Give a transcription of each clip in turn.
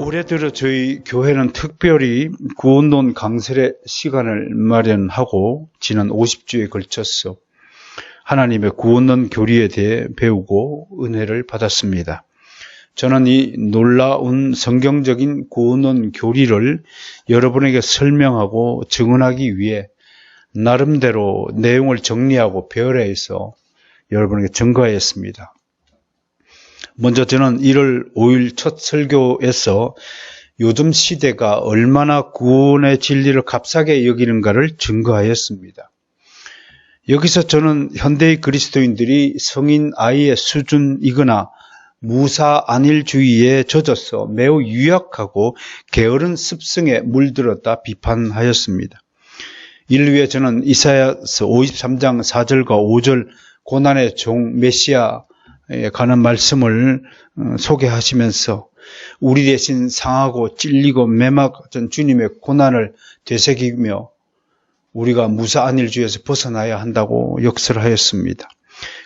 올해 들어 저희 교회는 특별히 구원론 강설의 시간을 마련하고 지난 50주에 걸쳐서 하나님의 구원론 교리에 대해 배우고 은혜를 받았습니다. 저는 이 놀라운 성경적인 구원론 교리를 여러분에게 설명하고 증언하기 위해 나름대로 내용을 정리하고 배열해서 여러분에게 증거하였습니다. 먼저 저는 1월 5일 첫 설교에서 요즘 시대가 얼마나 구원의 진리를 값싸게 여기는가를 증거하였습니다. 여기서 저는 현대의 그리스도인들이 성인 아이의 수준이거나 무사 안일주의에 젖어서 매우 유약하고 게으른 습성에 물들었다 비판하였습니다. 이를 위해 저는 이사야서 53장 4절과 5절 고난의 종 메시아에 관한 말씀을 소개하시면서 우리 대신 상하고 찔리고 매맞은 주님의 고난을 되새기며 우리가 무사안일주의에서 벗어나야 한다고 역설하였습니다.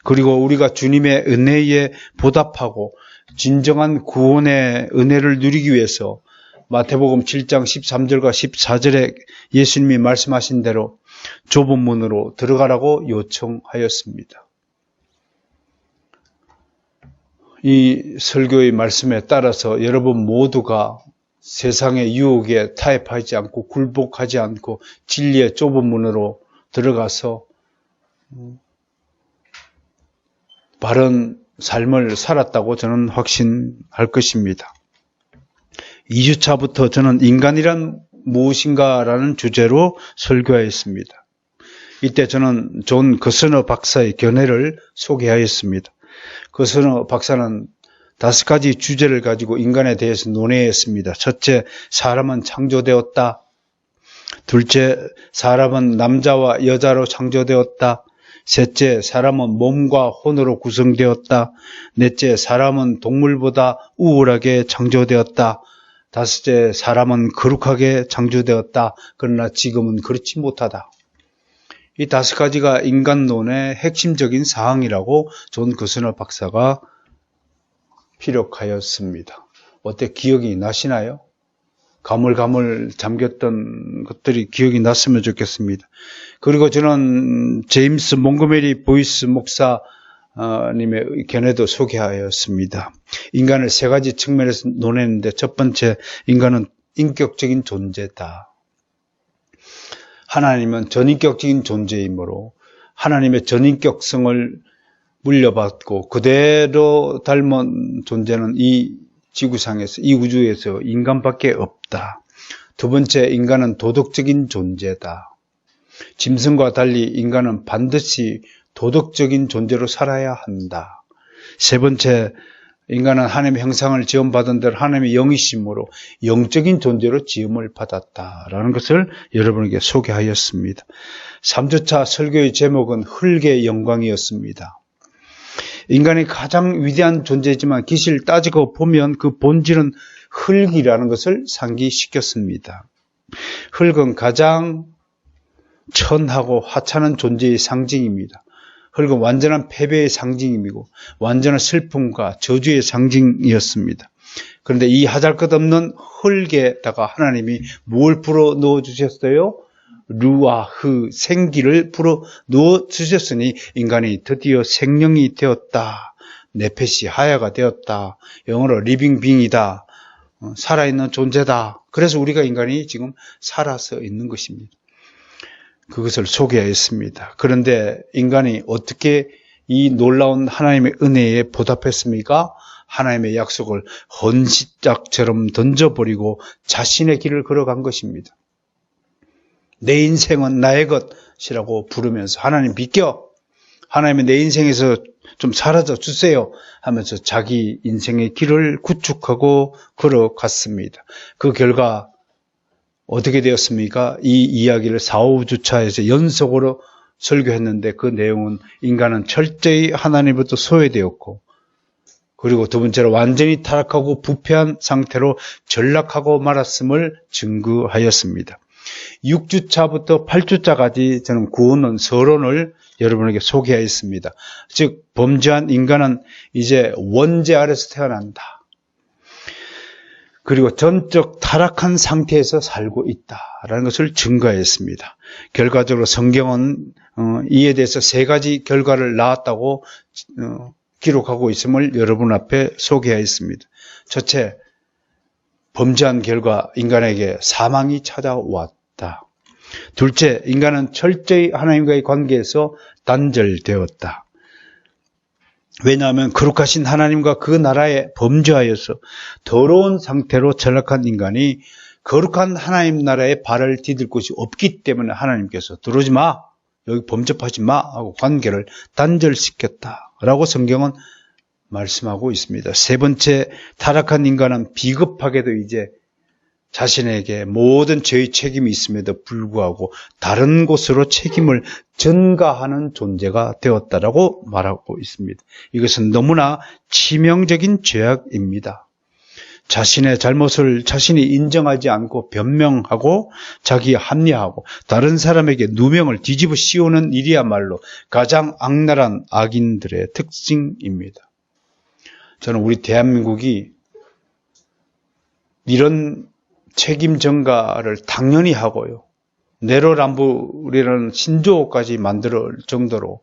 그리고 우리가 주님의 은혜에 보답하고 진정한 구원의 은혜를 누리기 위해서 마태복음 7장 13절과 14절에 예수님이 말씀하신 대로 좁은 문으로 들어가라고 요청하였습니다. 이 설교의 말씀에 따라서 여러분 모두가 세상의 유혹에 타협하지 않고 굴복하지 않고 진리의 좁은 문으로 들어가서 바른 삶을 살았다고 저는 확신할 것입니다. 2주차부터 저는 인간이란 무엇인가라는 주제로 설교하였습니다. 이때 저는 존 거스너 박사의 견해를 소개하였습니다. 거스너 박사는 5가지 주제를 가지고 인간에 대해서 논의했습니다. 첫째, 사람은 창조되었다. 둘째, 사람은 남자와 여자로 창조되었다. 셋째, 사람은 몸과 혼으로 구성되었다. 넷째, 사람은 동물보다 우월하게 창조되었다. 다섯째, 사람은 거룩하게 창조되었다. 그러나 지금은 그렇지 못하다. 이 5가지가 인간론의 핵심적인 사항이라고 존 거스너 박사가 피력하였습니다. 어때, 기억이 나시나요? 가물가물 잠겼던 것들이 기억이 났으면 좋겠습니다. 그리고 저는 제임스 몽고메리 보이스 목사님의 견해도 소개하였습니다. 인간을 3가지 측면에서 논했는데 첫 번째, 인간은 인격적인 존재다. 하나님은 전인격적인 존재이므로 하나님의 전인격성을 물려받고 그대로 닮은 존재는 이 지구상에서, 이 우주에서 인간밖에 없다. 두 번째, 인간은 도덕적인 존재다. 짐승과 달리 인간은 반드시 도덕적인 존재로 살아야 한다. 세 번째, 인간은 하나님의 형상을 지음받은 대로 하나님의 영이심으로 영적인 존재로 지음을 받았다라는 것을 여러분에게 소개하였습니다. 3주차 설교의 제목은 흙의 영광이었습니다. 인간이 가장 위대한 존재지만 기실 따지고 보면 그 본질은 흙이라는 것을 상기시켰습니다. 흙은 가장 천하고 하찮은 존재의 상징입니다. 흙은 완전한 패배의 상징이고 완전한 슬픔과 저주의 상징이었습니다. 그런데 이 하잘것없는 흙에다가 하나님이 뭘 불어 넣어주셨어요? 루아흐, 생기를 불어 넣어주셨으니 인간이 드디어 생명이 되었다. 네펫이 하야가 되었다. 영어로 리빙 빙이다. 살아있는 존재다. 그래서 우리가 인간이 지금 살아서 있는 것입니다. 그것을 소개하였습니다. 그런데 인간이 어떻게 이 놀라운 하나님의 은혜에 보답했습니까? 하나님의 약속을 헌시짝처럼 던져버리고 자신의 길을 걸어간 것입니다. 내 인생은 나의 것이라고 부르면서 하나님 비켜, 하나님의 내 인생에서 좀 사라져 주세요 하면서 자기 인생의 길을 구축하고 걸어갔습니다. 그 결과 어떻게 되었습니까? 이 이야기를 4, 5주차에서 연속으로 설교했는데 그 내용은 인간은 철저히 하나님부터 소외되었고, 그리고 두 번째로 완전히 타락하고 부패한 상태로 전락하고 말았음을 증거하였습니다. 6주차부터 8주차까지 저는 구원론 서론을 여러분에게 소개하였습니다. 즉 범죄한 인간은 이제 원죄 아래서 태어난다. 그리고 전적 타락한 상태에서 살고 있다라는 것을 증거했습니다. 결과적으로 성경은 이에 대해서 세 가지 결과를 낳았다고 기록하고 있음을 여러분 앞에 소개하였습니다. 첫째, 범죄한 결과 인간에게 사망이 찾아왔다. 둘째, 인간은 철저히 하나님과의 관계에서 단절되었다. 왜냐하면 거룩하신 하나님과 그 나라에 범죄하여서 더러운 상태로 전락한 인간이 거룩한 하나님 나라에 발을 디딜 곳이 없기 때문에 하나님께서 들어오지 마, 여기 범접하지 마 하고 관계를 단절시켰다라고 성경은 말씀하고 있습니다. 세 번째, 타락한 인간은 비겁하게도 이제 자신에게 모든 죄의 책임이 있음에도 불구하고 다른 곳으로 책임을 전가하는 존재가 되었다라고 말하고 있습니다. 이것은 너무나 치명적인 죄악입니다. 자신의 잘못을 자신이 인정하지 않고 변명하고 자기 합리화하고 다른 사람에게 누명을 뒤집어 씌우는 일이야말로 가장 악랄한 악인들의 특징입니다. 저는 우리 대한민국이 이런 책임 전가를 당연히 하고요. 내로남불이라는 신조어까지 만들 정도로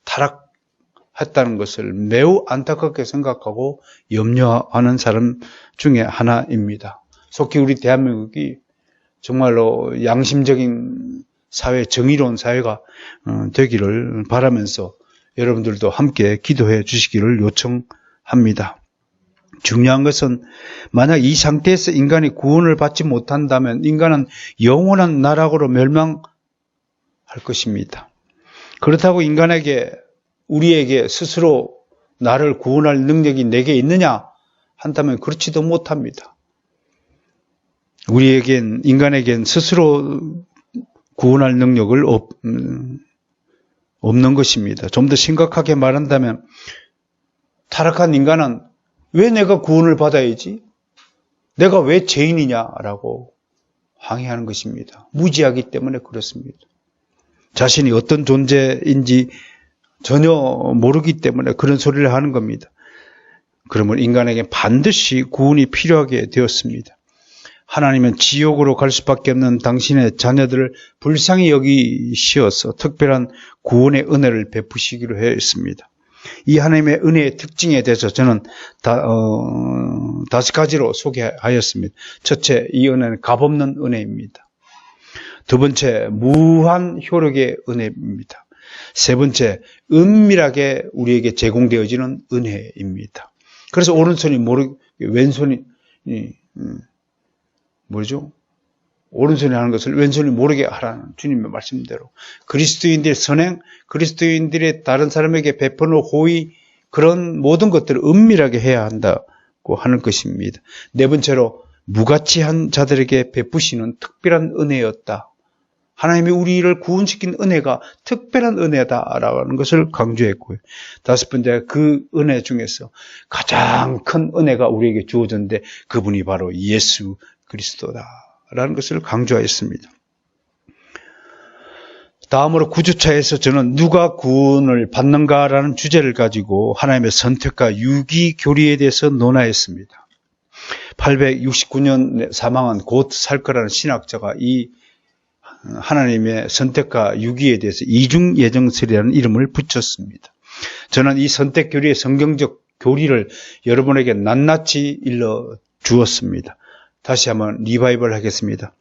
타락했다는 것을 매우 안타깝게 생각하고 염려하는 사람 중에 하나입니다. 속히 우리 대한민국이 정말로 양심적인 사회, 정의로운 사회가 되기를 바라면서 여러분들도 함께 기도해 주시기를 요청합니다. 중요한 것은 만약 이 상태에서 인간이 구원을 받지 못한다면 인간은 영원한 나락으로 멸망할 것입니다. 그렇다고 인간에게, 우리에게 스스로 나를 구원할 능력이 내게 있느냐 한다면 그렇지도 못합니다. 인간에겐 스스로 구원할 능력을 없는 것입니다. 좀 더 심각하게 말한다면 타락한 인간은 왜 내가 구원을 받아야지? 내가 왜 죄인이냐라고 항의하는 것입니다. 무지하기 때문에 그렇습니다. 자신이 어떤 존재인지 전혀 모르기 때문에 그런 소리를 하는 겁니다. 그러면 인간에게 반드시 구원이 필요하게 되었습니다. 하나님은 지옥으로 갈 수밖에 없는 당신의 자녀들을 불쌍히 여기시어서 특별한 구원의 은혜를 베푸시기로 했습니다. 이 하나님의 은혜의 특징에 대해서 저는 5가지로 소개하였습니다. 첫째, 이 은혜는 값없는 은혜입니다. 두 번째, 무한 효력의 은혜입니다. 세 번째, 은밀하게 우리에게 제공되어지는 은혜입니다. 그래서 오른손이 왼손이 오른손이 하는 것을 왼손이 모르게 하라는 주님의 말씀대로 그리스도인들의 선행, 그리스도인들의 다른 사람에게 베푸는 호의, 그런 모든 것들을 은밀하게 해야 한다고 하는 것입니다. 네 번째로 무가치한 자들에게 베푸시는 특별한 은혜였다. 하나님이 우리를 구원시킨 은혜가 특별한 은혜다라는 것을 강조했고요. 다섯 번째, 그 은혜 중에서 가장 큰 은혜가 우리에게 주어졌는데 그분이 바로 예수 그리스도다라는 것을 강조하였습니다. 다음으로 9주차에서 저는 누가 구원을 받는가라는 주제를 가지고 하나님의 선택과 유기교리에 대해서 논하였습니다. 869년 사망한 곧 살 거라는 신학자가 이 하나님의 선택과 유기에 대해서 이중예정설이라는 이름을 붙였습니다. 저는 이 선택 교리의 성경적 교리를 여러분에게 낱낱이 일러 주었습니다. 다시 한번 리바이벌 하겠습니다.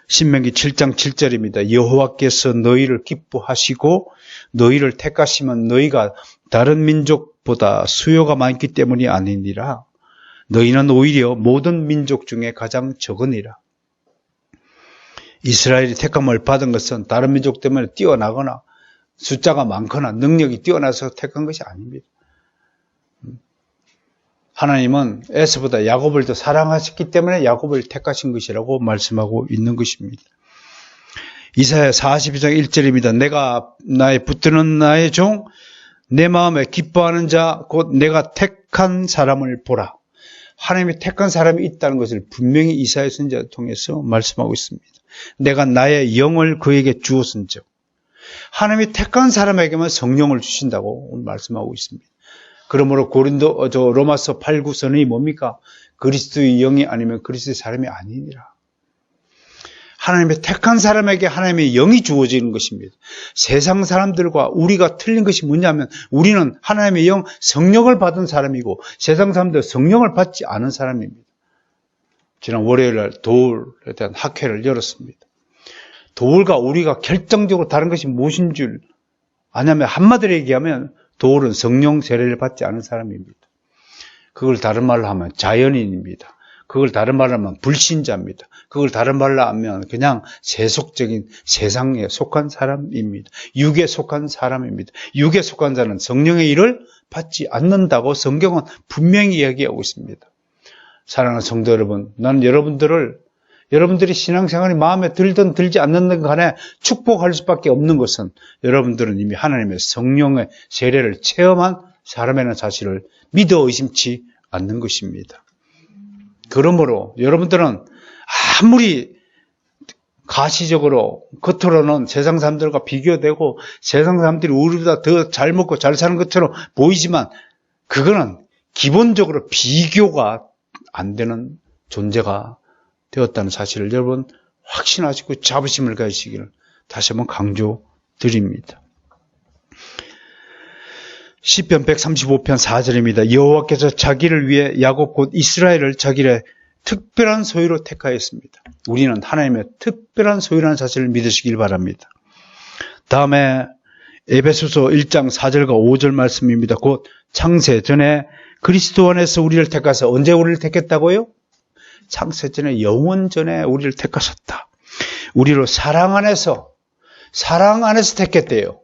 신명기 7장 7절입니다. 여호와께서 너희를 기뻐하시고 너희를 택하시면 너희가 다른 민족보다 수요가 많기 때문이 아니니라. 너희는 오히려 모든 민족 중에 가장 적으니라. 이스라엘이 택함을 받은 것은 다른 민족 때문에 뛰어나거나 숫자가 많거나 능력이 뛰어나서 택한 것이 아닙니다. 하나님은 에서보다 야곱을 더 사랑하셨기 때문에 야곱을 택하신 것이라고 말씀하고 있는 것입니다. 이사야 42장 1절입니다. 내가 나의 붙드는 나의 종, 내 마음에 기뻐하는 자, 곧 내가 택한 사람을 보라. 하나님이 택한 사람이 있다는 것을 분명히 이사야 선지자를 통해서 말씀하고 있습니다. 내가 나의 영을 그에게 주었은즉, 하나님이 택한 사람에게만 성령을 주신다고 말씀하고 있습니다. 그러므로 로마서 8, 9선이 뭡니까? 그리스도의 영이 아니면 그리스도의 사람이 아니니라. 하나님의 택한 사람에게 하나님의 영이 주어지는 것입니다. 세상 사람들과 우리가 틀린 것이 뭐냐면 우리는 하나님의 영, 성령을 받은 사람이고 세상 사람들은 성령을 받지 않은 사람입니다. 지난 월요일날 도울에 대한 학회를 열었습니다. 도울과 우리가 결정적으로 다른 것이 무엇인 줄 아냐면 한마디로 얘기하면 도울은 성령 세례를 받지 않은 사람입니다. 그걸 다른 말로 하면 자연인입니다. 그걸 다른 말로 하면 불신자입니다. 그걸 다른 말로 하면 그냥 세속적인 세상에 속한 사람입니다. 육에 속한 사람입니다. 육에 속한 자는 성령의 일을 받지 않는다고 성경은 분명히 이야기하고 있습니다. 사랑하는 성도 여러분, 나는 여러분들이 신앙생활이 마음에 들든 들지 않는 간에 축복할 수밖에 없는 것은 여러분들은 이미 하나님의 성령의 세례를 체험한 사람이라는 사실을 믿어 의심치 않는 것입니다. 그러므로 여러분들은 아무리 가시적으로 겉으로는 세상 사람들과 비교되고 세상 사람들이 우리보다 더 잘 먹고 잘 사는 것처럼 보이지만 그거는 기본적으로 비교가 안 되는 존재가 되었다는 사실을 여러분 확신하시고 자부심을 가지시기를 다시 한번 강조드립니다. 시편 135편 4절입니다. 여호와께서 자기를 위해 야곱 곧 이스라엘을 자기의 특별한 소유로 택하였습니다. 우리는 하나님의 특별한 소유라는 사실을 믿으시길 바랍니다. 다음에 에베소서 1장 4절과 5절 말씀입니다. 곧 창세 전에 그리스도 안에서 우리를 택하사 언제 우리를 택했다고요? 창세 전에 영원 전에 우리를 택하셨다. 우리로 사랑 안에서 택했대요.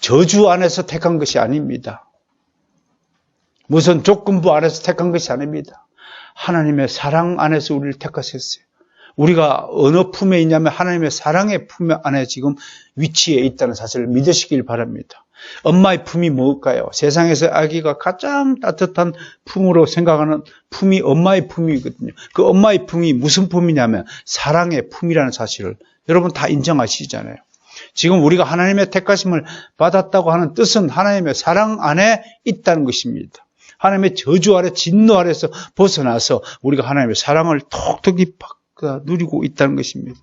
저주 안에서 택한 것이 아닙니다. 무슨 조건부 안에서 택한 것이 아닙니다. 하나님의 사랑 안에서 우리를 택하셨어요. 우리가 어느 품에 있냐면 하나님의 사랑의 품 안에 지금 위치해 있다는 사실을 믿으시길 바랍니다. 엄마의 품이 뭘까요? 세상에서 아기가 가장 따뜻한 품으로 생각하는 품이 엄마의 품이거든요. 그 엄마의 품이 무슨 품이냐면 사랑의 품이라는 사실을 여러분 다 인정하시잖아요. 지금 우리가 하나님의 택하심을 받았다고 하는 뜻은 하나님의 사랑 안에 있다는 것입니다. 하나님의 저주 아래 진노 아래서 벗어나서 우리가 하나님의 사랑을 톡톡히 누리고 있다는 것입니다.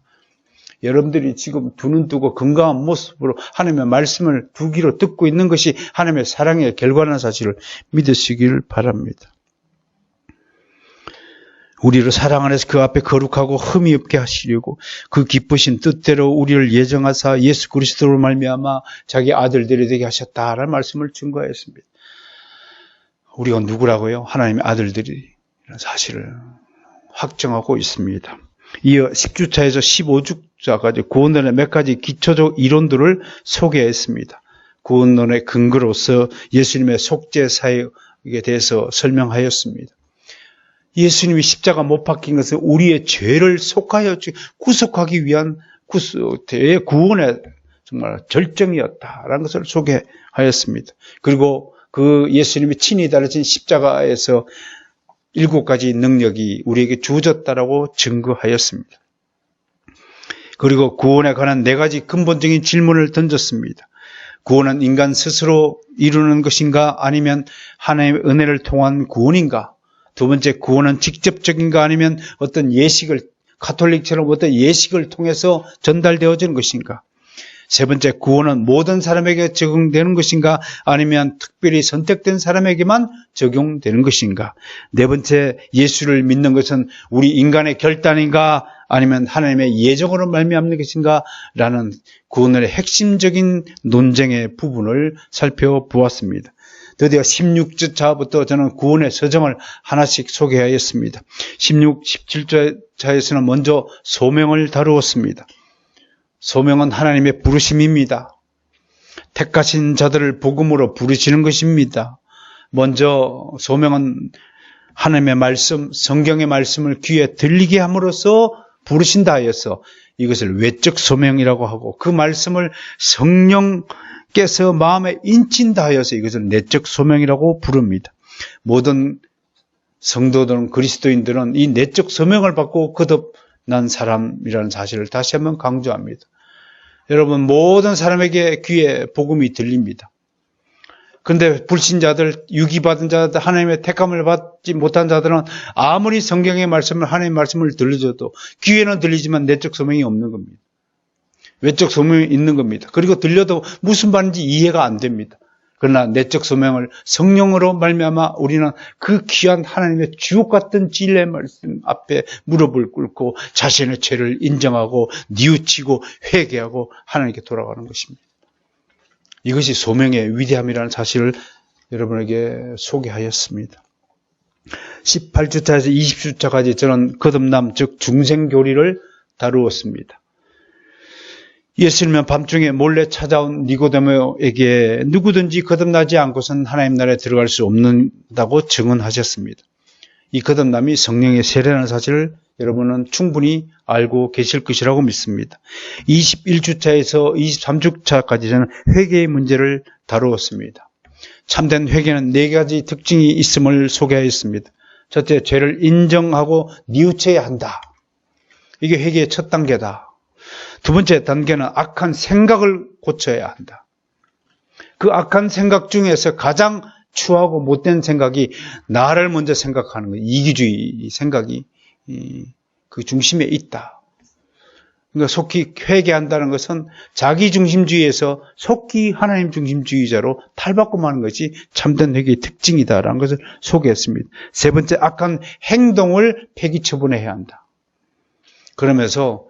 여러분들이 지금 두 눈 뜨고 건강한 모습으로 하나님의 말씀을 두 귀로 듣고 있는 것이 하나님의 사랑의 결과라는 사실을 믿으시기를 바랍니다. 우리를 사랑 안에서 그 앞에 거룩하고 흠이 없게 하시려고 그 기쁘신 뜻대로 우리를 예정하사 예수 그리스도로 말미암아 자기 아들들이 되게 하셨다라는 말씀을 증거했습니다. 우리가 누구라고요? 하나님의 아들들이 이런 사실을 확정하고 있습니다. 이어 10주차에서 15주차까지 구원론의 몇 가지 기초적 이론들을 소개했습니다. 구원론의 근거로서 예수님의 속죄 사역에 대해서 설명하였습니다. 예수님이 십자가 못 박힌 것은 우리의 죄를 속하여 구속하기 위한 구원의 정말 절정이었다라는 것을 소개하였습니다. 그리고 그 예수님이 친히 달려진 십자가에서 7가지 능력이 우리에게 주어졌다라고 증거하였습니다. 그리고 구원에 관한 4가지 근본적인 질문을 던졌습니다. 구원은 인간 스스로 이루는 것인가 아니면 하나님의 은혜를 통한 구원인가? 두 번째, 구원은 직접적인가 아니면 어떤 예식을, 가톨릭처럼 어떤 예식을 통해서 전달되어지는 것인가? 세 번째, 구원은 모든 사람에게 적용되는 것인가 아니면 특별히 선택된 사람에게만 적용되는 것인가? 네 번째, 예수를 믿는 것은 우리 인간의 결단인가 아니면 하나님의 예정으로 말미암는 것인가? 라는 구원의 핵심적인 논쟁의 부분을 살펴보았습니다. 드디어 16주차부터 저는 구원의 서정을 하나씩 소개하였습니다. 16, 17주차에서는 먼저 소명을 다루었습니다. 소명은 하나님의 부르심입니다. 택하신 자들을 복음으로 부르시는 것입니다. 먼저 소명은 하나님의 말씀, 성경의 말씀을 귀에 들리게 함으로써 부르신다 하여서 이것을 외적 소명이라고 하고 그 말씀을 성령께서 마음에 인친다 하여서 이것을 내적 소명이라고 부릅니다. 모든 성도들은 그리스도인들은 이 내적 소명을 받고 거듭난 사람이라는 사실을 다시 한번 강조합니다. 여러분 모든 사람에게 귀에 복음이 들립니다. 근데 불신자들, 유기받은 자들, 하나님의 택함을 받지 못한 자들은 아무리 성경의 말씀을, 하나님의 말씀을 들려줘도 귀에는 들리지만 내적 소명이 없는 겁니다. 외적 소명이 있는 겁니다. 그리고 들려도 무슨 말인지 이해가 안 됩니다. 그러나 내적 소명을 성령으로 말미암아 우리는 그 귀한 하나님의 주옥 같은 진리의 말씀 앞에 무릎을 꿇고 자신의 죄를 인정하고 뉘우치고 회개하고 하나님께 돌아가는 것입니다. 이것이 소명의 위대함이라는 사실을 여러분에게 소개하였습니다. 18주차에서 20주차까지 저는 거듭남, 즉 중생교리를 다루었습니다. 예수님은 밤중에 몰래 찾아온 니고데모에게 누구든지 거듭나지 않고선 하나님 나라에 들어갈 수 없는다고 증언하셨습니다. 이 거듭남이 성령의 세례라는 사실을 여러분은 충분히 알고 계실 것이라고 믿습니다. 21주차에서 23주차까지 저는 회개의 문제를 다루었습니다. 참된 회개는 4가지 특징이 있음을 소개하였습니다. 첫째, 죄를 인정하고 뉘우쳐야 한다. 이게 회개의 첫 단계다. 두 번째 단계는 악한 생각을 고쳐야 한다. 그 악한 생각 중에서 가장 추하고 못된 생각이 나를 먼저 생각하는 거예요. 이기주의 생각이 그 중심에 있다. 그러니까 속히 회개한다는 것은 자기중심주의에서 속히 하나님 중심주의자로 탈바꿈하는 것이 참된 회개의 특징이다라는 것을 소개했습니다. 세 번째, 악한 행동을 폐기처분해야 한다. 그러면서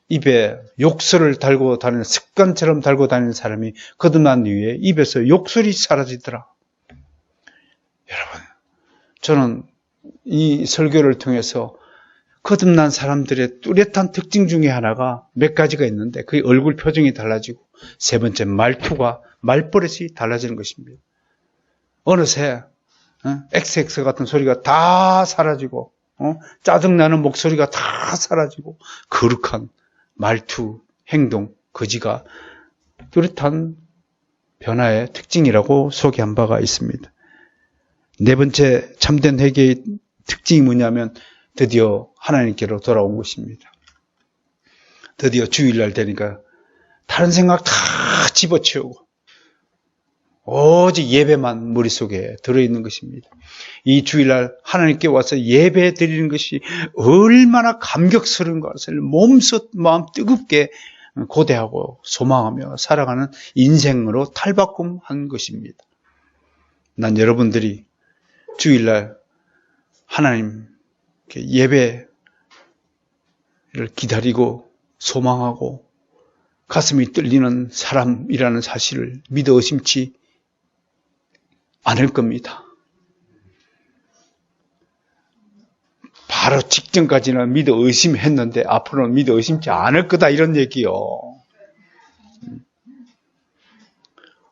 입에 욕설을 달고 다니는, 습관처럼 달고 다니는 사람이 거듭난 이후에 입에서 욕설이 사라지더라. 여러분, 저는 이 설교를 통해서 거듭난 사람들의 뚜렷한 특징 중에 하나가 몇 가지가 있는데 그 얼굴 표정이 달라지고, 세 번째, 말버릇이 달라지는 것입니다. 어느새 XX 같은 소리가 다 사라지고 짜증나는 목소리가 다 사라지고 거룩한 말투, 행동, 거지가 뚜렷한 변화의 특징이라고 소개한 바가 있습니다. 네 번째 참된 회개의 특징이 뭐냐면 드디어 하나님께로 돌아온 것입니다. 드디어 주일날 되니까 다른 생각 다 집어치우고 오직 예배만 머릿속에 들어있는 것입니다. 이 주일날 하나님께 와서 예배 드리는 것이 얼마나 감격스러운 것을 몸소 마음 뜨겁게 고대하고 소망하며 살아가는 인생으로 탈바꿈한 것입니다. 난 여러분들이 주일날 하나님 예배를 기다리고 소망하고 가슴이 떨리는 사람이라는 사실을 믿어 의심치 않을 겁니다. 바로 직전까지는 믿어 의심했는데 앞으로는 믿어 의심치 않을 거다, 이런 얘기요.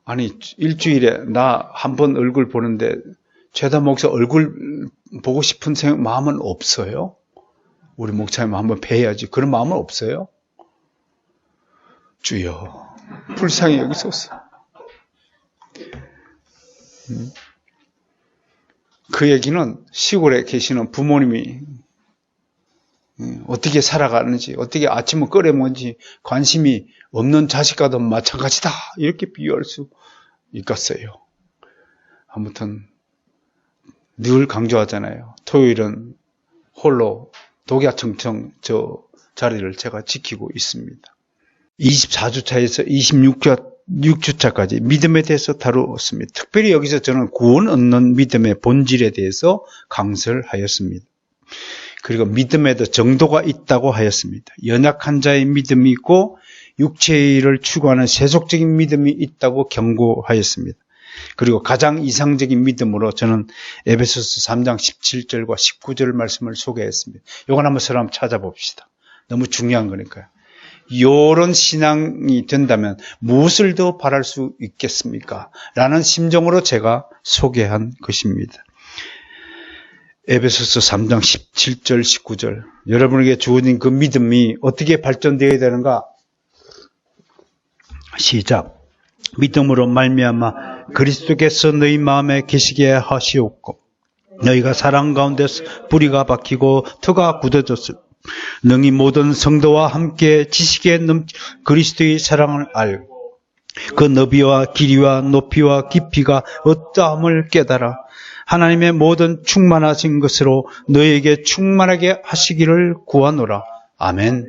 아니, 일주일에 나 한 번 얼굴 보는데 죄다 목사 얼굴 보고 싶은 마음은 없어요? 우리 목사님 한번 뵈야지, 그런 마음은 없어요? 주여 불쌍히 여기소서. 그 얘기는 시골에 계시는 부모님이 어떻게 살아가는지, 어떻게 아침을 끓여 먹는지 관심이 없는 자식과도 마찬가지다, 이렇게 비유할 수 있겠어요. 아무튼 늘 강조하잖아요. 토요일은 홀로 독야청청 저 자리를 제가 지키고 있습니다. 24주차에서 26주차까지 믿음에 대해서 다루었습니다. 특별히 여기서 저는 구원 얻는 믿음의 본질에 대해서 강설을 하였습니다. 그리고 믿음에도 정도가 있다고 하였습니다. 연약한 자의 믿음이 있고 육체의 일을 추구하는 세속적인 믿음이 있다고 경고하였습니다. 그리고 가장 이상적인 믿음으로 저는 에베소서 3장 17절과 19절 말씀을 소개했습니다. 이건 한번 서로 한번 찾아봅시다. 너무 중요한 거니까요. 이런 신앙이 된다면 무엇을 더 바랄 수 있겠습니까? 라는 심정으로 제가 소개한 것입니다. 에베소서 3장 17절 19절, 여러분에게 주어진 그 믿음이 어떻게 발전되어야 되는가? 시작. 믿음으로 말미암아 그리스도께서 너희 마음에 계시게 하시옵고 너희가 사랑 가운데서 뿌리가 박히고 터가 굳어졌을 능히 모든 성도와 함께 지식에 넘치 그리스도의 사랑을 알고 그 너비와 길이와 높이와 깊이가 어떠함을 깨달아 하나님의 모든 충만하신 것으로 너에게 충만하게 하시기를 구하노라. 아멘.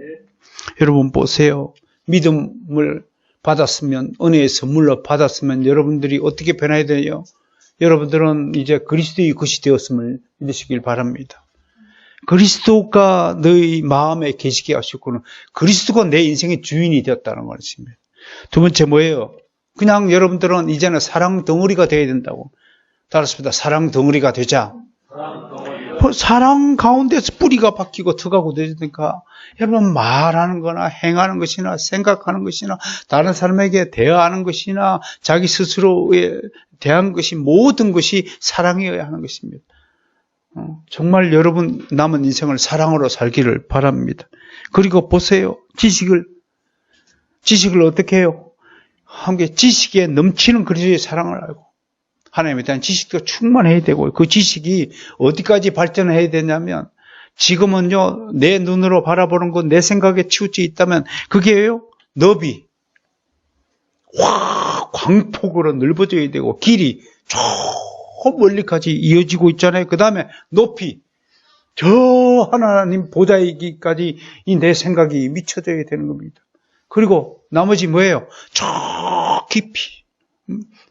여러분 보세요. 믿음을 받았으면, 은혜의 선물로 받았으면 여러분들이 어떻게 변해야 되요? 여러분들은 이제 그리스도의 것이 되었음을 믿으시길 바랍니다. 그리스도가 너희 마음에 계시게 하셨고는 그리스도가 내 인생의 주인이 되었다는 것입니다. 두 번째 뭐예요? 그냥 여러분들은 이제는 사랑 덩어리가 되어야 된다고. 따라서 사랑 덩어리가 되자. 사랑 가운데서 뿌리가 박히고 터가고 되니까 여러분 말하는 거나 행하는 것이나 생각하는 것이나 다른 사람에게 대하는 것이나 자기 스스로에 대한 것이 모든 것이 사랑이어야 하는 것입니다. 정말 여러분 남은 인생을 사랑으로 살기를 바랍니다. 그리고 보세요. 지식을 어떻게 해요? 함께 지식에 넘치는 그리스도의 사랑을 알고 하나님에 대한 지식도 충만해야 되고 그 지식이 어디까지 발전해야 되냐면 지금은요 내 눈으로 바라보는 것 내 생각에 치우쳐 있다면 그게요 너비 확 광폭으로 넓어져야 되고 길이 저 멀리까지 이어지고 있잖아요. 그 다음에 높이 저 하나님 보좌이기까지 이 내 생각이 미쳐져야 되는 겁니다. 그리고 나머지 뭐예요? 저 깊이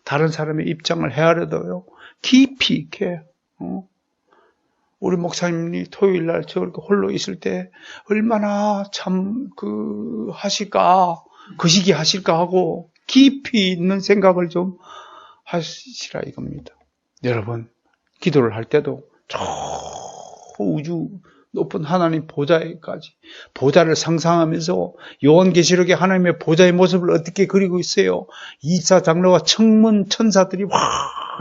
다른 사람의 입장을 헤아려도요 깊이 있게 우리 목사님이 토요일 날 저렇게 홀로 있을 때 얼마나 참 하실까 그 시기 하실까 하고 깊이 있는 생각을 좀 하시라 이겁니다. 여러분 기도를 할 때도 저 우주 높은 하나님 보좌에까지 보좌를 상상하면서 요한계시록에 하나님의 보좌의 모습을 어떻게 그리고 있어요. 이사 장로와 청문 천사들이 막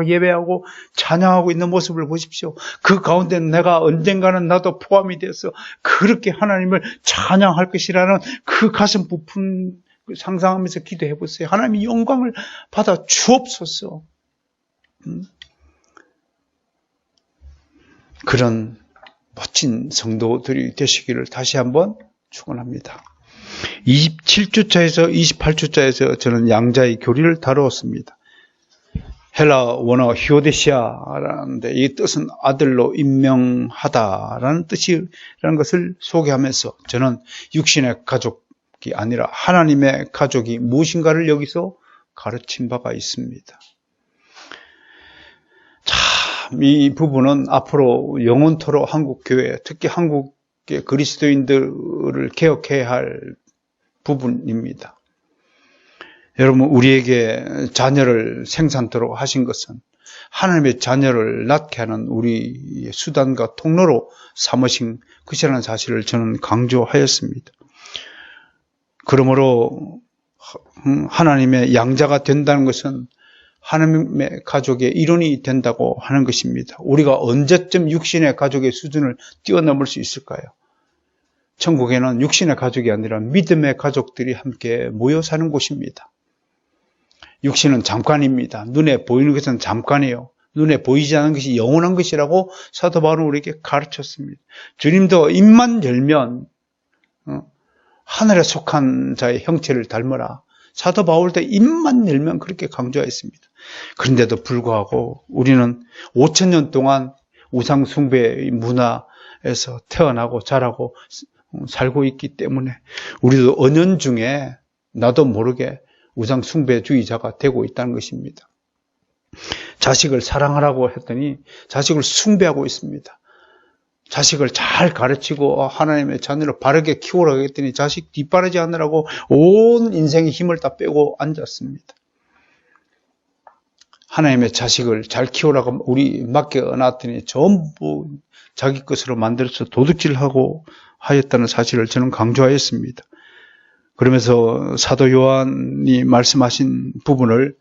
예배하고 찬양하고 있는 모습을 보십시오. 그 가운데 내가 언젠가는 나도 포함이 돼서 그렇게 하나님을 찬양할 것이라는 그 가슴 부푼 상상하면서 기도해 보세요. 하나님의 영광을 받아 주옵소서. 그런 멋진 성도들이 되시기를 다시 한번 축원합니다. 27주차에서 28주차에서 저는 양자의 교리를 다루었습니다. 헬라 원어 히오데시아라는데 이 뜻은 아들로 임명하다라는 뜻이라는 것을 소개하면서 저는 육신의 가족이 아니라 하나님의 가족이 무엇인가를 여기서 가르친 바가 있습니다. 이 부분은 앞으로 영원토록 한국교회, 특히 한국의 그리스도인들을 개혁해야 할 부분입니다. 여러분, 우리에게 자녀를 생산토록 하신 것은 하나님의 자녀를 낳게 하는 우리의 수단과 통로로 삼으신 것이라는 사실을 저는 강조하였습니다. 그러므로 하나님의 양자가 된다는 것은 하나님의 가족의 일원이 된다고 하는 것입니다. 우리가 언제쯤 육신의 가족의 수준을 뛰어넘을 수 있을까요? 천국에는 육신의 가족이 아니라 믿음의 가족들이 함께 모여 사는 곳입니다. 육신은 잠깐입니다. 눈에 보이는 것은 잠깐이에요. 눈에 보이지 않는 것이 영원한 것이라고 사도 바울은 우리에게 가르쳤습니다. 주님도 입만 열면 하늘에 속한 자의 형체를 닮으라. 사도 바울도 입만 열면 그렇게 강조했습니다. 그런데도 불구하고 우리는 5,000년 동안 우상 숭배의 문화에서 태어나고 자라고 살고 있기 때문에 우리도 은연중에 나도 모르게 우상 숭배주의자가 되고 있다는 것입니다. 자식을 사랑하라고 했더니 자식을 숭배하고 있습니다. 자식을 잘 가르치고 하나님의 자녀를 바르게 키우라고 했더니 자식 뒷바라지 하느라고 온 인생의 힘을 다 빼고 앉았습니다. 하나님의 자식을 잘 키우라고 우리 맡겨놨더니 전부 자기 것으로 만들어서 도둑질하고 하였다는 사실을 저는 강조하였습니다. 그러면서 사도 요한이 말씀하신 부분을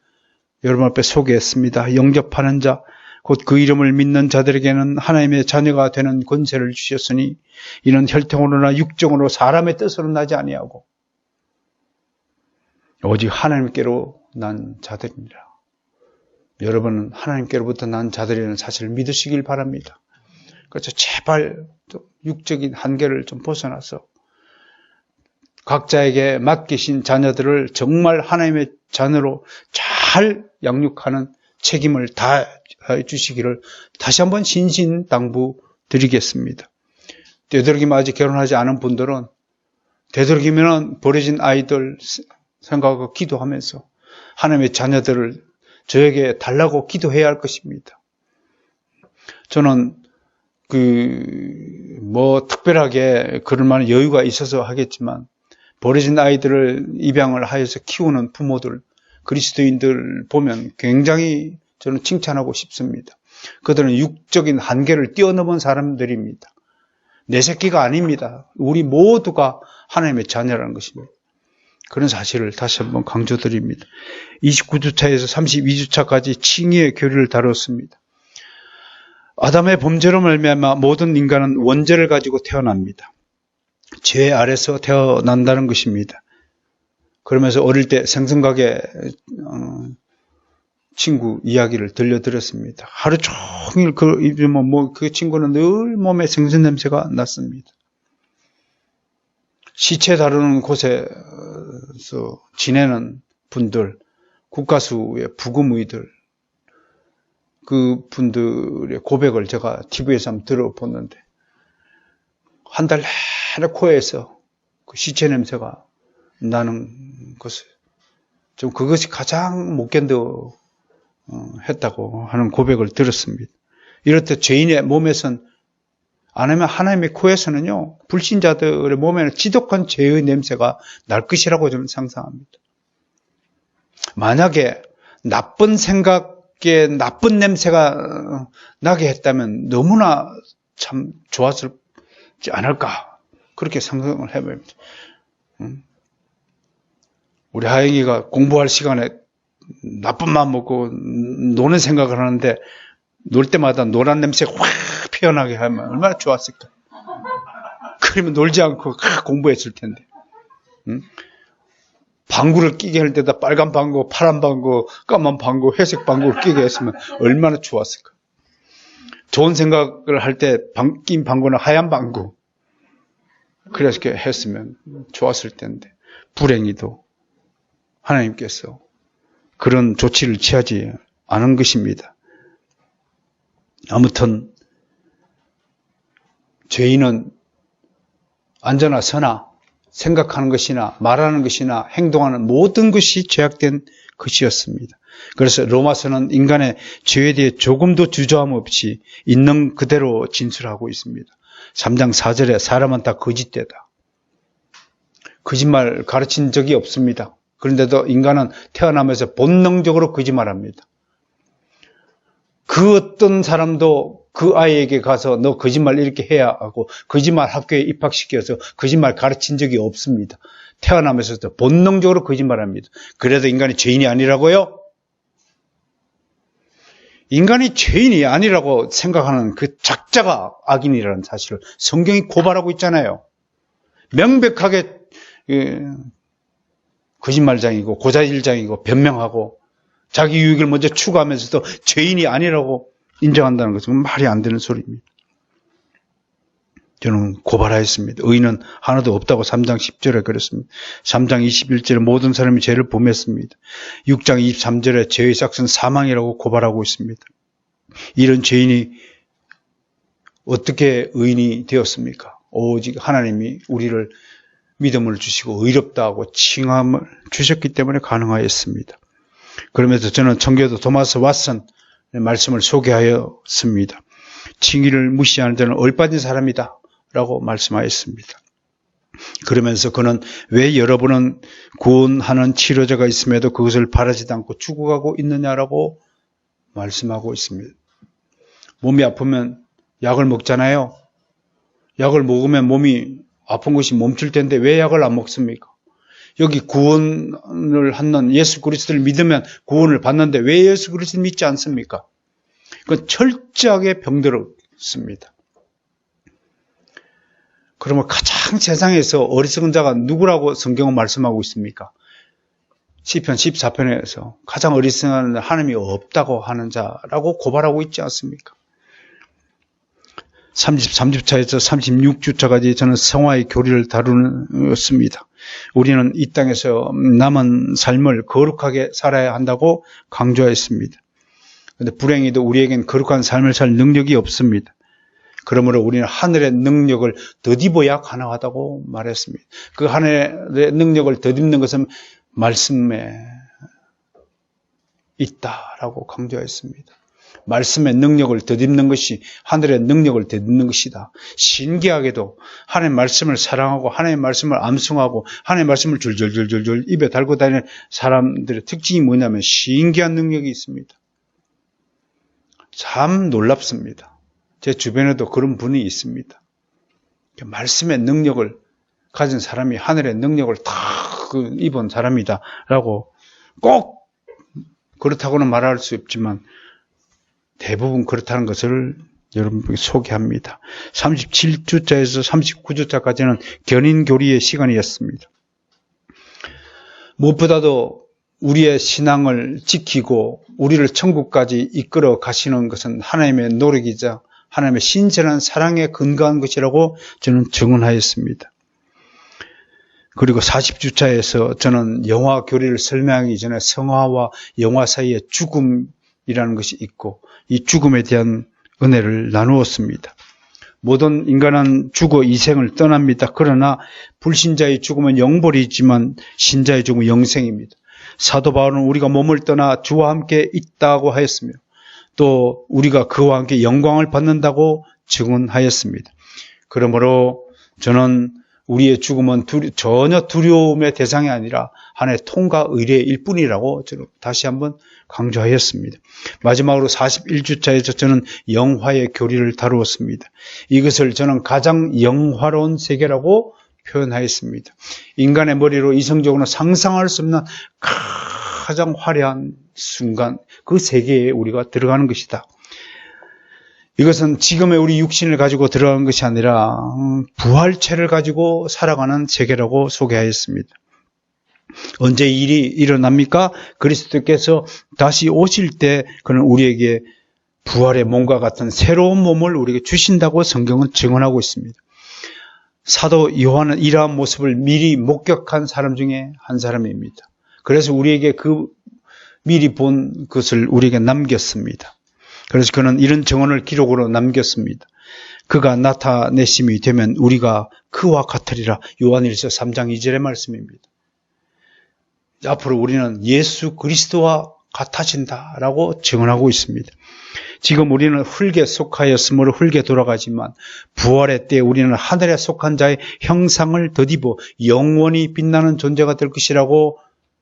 여러분 앞에 소개했습니다. 영접하는 자, 곧 그 이름을 믿는 자들에게는 하나님의 자녀가 되는 권세를 주셨으니 이는 혈통으로나 육정으로 사람의 뜻으로 나지 아니하고 오직 하나님께로 난 자들이니라. 여러분은 하나님께로부터 난 자들이라는 사실을 믿으시길 바랍니다. 그래서 제발 육적인 한계를 좀 벗어나서 각자에게 맡기신 자녀들을 정말 하나님의 자녀로 잘 양육하는 책임을 다해 주시기를 다시 한번 신신당부드리겠습니다. 되도록이면 아직 결혼하지 않은 분들은 되도록이면 버려진 아이들 생각하고 기도하면서 하나님의 자녀들을 저에게 달라고 기도해야 할 것입니다. 저는 특별하게 그럴 만한 여유가 있어서 하겠지만 버려진 아이들을 입양을 하여서 키우는 부모들, 그리스도인들 보면 굉장히 저는 칭찬하고 싶습니다. 그들은 육적인 한계를 뛰어넘은 사람들입니다. 내 새끼가 아닙니다. 우리 모두가 하나님의 자녀라는 것입니다. 그런 사실을 다시 한번 강조드립니다. 29주차에서 32주차까지 칭의의 교리를 다뤘습니다. 아담의 범죄로 말미암아 모든 인간은 원죄를 가지고 태어납니다. 죄 아래서 태어난다는 것입니다. 그러면서 어릴 때 생선가게 친구 이야기를 들려드렸습니다. 하루 종일 그 친구는 늘 몸에 생선 냄새가 났습니다. 시체 다루는 곳에서 지내는 분들, 국가수의 부금의들, 그 분들의 고백을 제가 TV에서 한번 들어봤는데 한 달 내내 코에서 그 시체 냄새가 나는 것을 좀 그것이 가장 못 견뎌 했다고 하는 고백을 들었습니다. 이럴 때 죄인의 몸에선 안 하면 하나님의 코에서는요, 불신자들의 몸에는 지독한 죄의 냄새가 날 것이라고 저는 상상합니다. 만약에 나쁜 생각에 나쁜 냄새가 나게 했다면 너무나 참 좋았지 않을까, 그렇게 상상을 해봅니다. 우리 하영이가 공부할 시간에 나쁜 마음 먹고 노는 생각을 하는데 놀 때마다 노란 냄새가 확 피어나게 하면 얼마나 좋았을까. 그러면 놀지 않고 공부했을 텐데. 방구를 끼게 할 때다 빨간 방구, 파란 방구, 까만 방구, 회색 방구를 끼게 했으면 얼마나 좋았을까. 좋은 생각을 할 때 낀 방구는 하얀 방구. 그래서 이렇게 했으면 좋았을 텐데 불행히도 하나님께서 그런 조치를 취하지 않은 것입니다. 아무튼 죄인은 앉아나 서나 생각하는 것이나 말하는 것이나 행동하는 모든 것이 죄악된 것이었습니다. 그래서 로마서는 인간의 죄에 대해 조금도 주저함 없이 있는 그대로 진술하고 있습니다. 3장 4절에 사람은 다 거짓되다. 거짓말 가르친 적이 없습니다. 그런데도 인간은 태어나면서 본능적으로 거짓말합니다. 그 어떤 사람도 그 아이에게 가서 너 거짓말 이렇게 해야 하고 거짓말 학교에 입학시켜서 거짓말 가르친 적이 없습니다. 태어나면서도 본능적으로 거짓말합니다. 그래도 인간이 죄인이 아니라고요? 인간이 죄인이 아니라고 생각하는 그 작자가 악인이라는 사실을 성경이 고발하고 있잖아요. 명백하게 거짓말장이고 고자질장이고 변명하고 자기 유익을 먼저 추구하면서도 죄인이 아니라고 인정한다는 것은 말이 안 되는 소리입니다. 저는 고발하였습니다. 의인은 하나도 없다고 3장 10절에 그랬습니다. 3장 21절에 모든 사람이 죄를 범했습니다. 6장 23절에 죄의 삭은 사망이라고 고발하고 있습니다. 이런 죄인이 어떻게 의인이 되었습니까? 오직 하나님이 우리를 믿음을 주시고 의롭다고 칭함을 주셨기 때문에 가능하였습니다. 그러면서 저는 청교도 토마스 왓슨의 말씀을 소개하였습니다. 칭의를 무시하는 자는 얼빠진 사람이다 라고 말씀하였습니다. 그러면서 그는 왜 여러분은 구원하는 치료제가 있음에도 그것을 바라지도 않고 죽어가고 있느냐라고 말씀하고 있습니다. 몸이 아프면 약을 먹잖아요. 약을 먹으면 몸이 아픈 것이 멈출 텐데 왜 약을 안 먹습니까? 여기 구원을 하는 예수 그리스도를 믿으면 구원을 받는데 왜 예수 그리스도를 믿지 않습니까? 그건 철저하게 병들었습니다. 그러면 가장 세상에서 어리석은 자가 누구라고 성경은 말씀하고 있습니까? 시편 14편에서 가장 어리석은 하나님이 없다고 하는 자라고 고발하고 있지 않습니까? 33주차에서 36주차까지 저는 성화의 교리를 다루었습니다. 우리는 이 땅에서 남은 삶을 거룩하게 살아야 한다고 강조했습니다. 그런데 불행히도 우리에겐 거룩한 삶을 살 능력이 없습니다. 그러므로 우리는 하늘의 능력을 덧입어야 가능하다고 말했습니다. 그 하늘의 능력을 덧입는 것은 말씀에 있다라고 강조했습니다. 말씀의 능력을 덧입는 것이 하늘의 능력을 덧입는 것이다. 신기하게도 하나님의 말씀을 사랑하고 하나님의 말씀을 암송하고 하나님의 말씀을 줄줄줄줄줄 입에 달고 다니는 사람들의 특징이 뭐냐면 신기한 능력이 있습니다. 참 놀랍습니다. 제 주변에도 그런 분이 있습니다. 말씀의 능력을 가진 사람이 하늘의 능력을 다 입은 사람이다라고 꼭 그렇다고는 말할 수 없지만 대부분 그렇다는 것을 여러분에게 소개합니다. 37주차에서 39주차까지는 견인교리의 시간이었습니다. 무엇보다도 우리의 신앙을 지키고 우리를 천국까지 이끌어 가시는 것은 하나님의 노력이자 하나님의 신실한 사랑에 근거한 것이라고 저는 증언하였습니다. 그리고 40주차에서 저는 영화 교리를 설명하기 전에 성화와 영화 사이에 죽음이라는 것이 있고 이 죽음에 대한 은혜를 나누었습니다. 모든 인간은 죽어 이생을 떠납니다. 그러나 불신자의 죽음은 영벌이지만 신자의 죽음은 영생입니다. 사도 바울은 우리가 몸을 떠나 주와 함께 있다고 하였으며 또 우리가 그와 함께 영광을 받는다고 증언하였습니다. 그러므로 저는 우리의 죽음은 전혀 두려움의 대상이 아니라 하나의 통과 의례일 뿐이라고 저는 다시 한번 강조하였습니다. 마지막으로 41주차에서 저는 영화의 교리를 다루었습니다. 이것을 저는 가장 영화로운 세계라고 표현하였습니다. 인간의 머리로 이성적으로 상상할 수 없는 가장 화려한 순간, 그 세계에 우리가 들어가는 것이다. 이것은 지금의 우리 육신을 가지고 들어가는 것이 아니라 부활체를 가지고 살아가는 세계라고 소개하였습니다. 언제 이 일이 일어납니까? 그리스도께서 다시 오실 때 그는 우리에게 부활의 몸과 같은 새로운 몸을 우리에게 주신다고 성경은 증언하고 있습니다. 사도 요한은 이러한 모습을 미리 목격한 사람 중에 한 사람입니다. 그래서 우리에게 그 미리 본 것을 우리에게 남겼습니다. 그래서 그는 이런 증언을 기록으로 남겼습니다. 그가 나타내심이 되면 우리가 그와 같으리라. 요한일서 3장 2절의 말씀입니다. 앞으로 우리는 예수 그리스도와 같아진다라고 증언하고 있습니다. 지금 우리는 흙에 속하였으므로 흙에 돌아가지만 부활의 때 우리는 하늘에 속한 자의 형상을 덧입어 영원히 빛나는 존재가 될 것이라고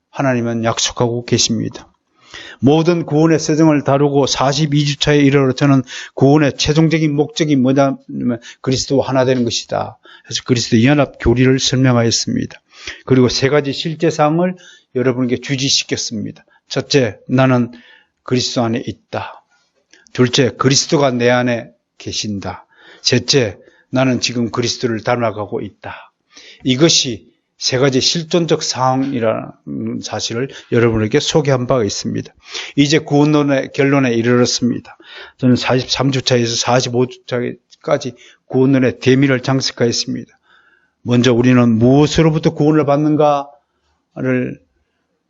하나님은 약속하고 계십니다. 모든 구원의 세정을 다루고 42주차에 이르러 저는 구원의 최종적인 목적이 뭐냐면 그리스도와 하나 되는 것이다. 그래서 그리스도 연합 교리를 설명하였습니다. 그리고 세 가지 실제사항을 여러분에게 주지시켰습니다. 첫째, 나는 그리스도 안에 있다. 둘째, 그리스도가 내 안에 계신다. 셋째, 나는 지금 그리스도를 닮아가고 있다. 이것이 세 가지 실존적 사항이라는 사실을 여러분에게 소개한 바가 있습니다. 이제 구원론의 결론에 이르렀습니다. 저는 43주차에서 45주차까지 구원론의 대미를 장식하였습니다. 먼저 우리는 무엇으로부터 구원을 받는가를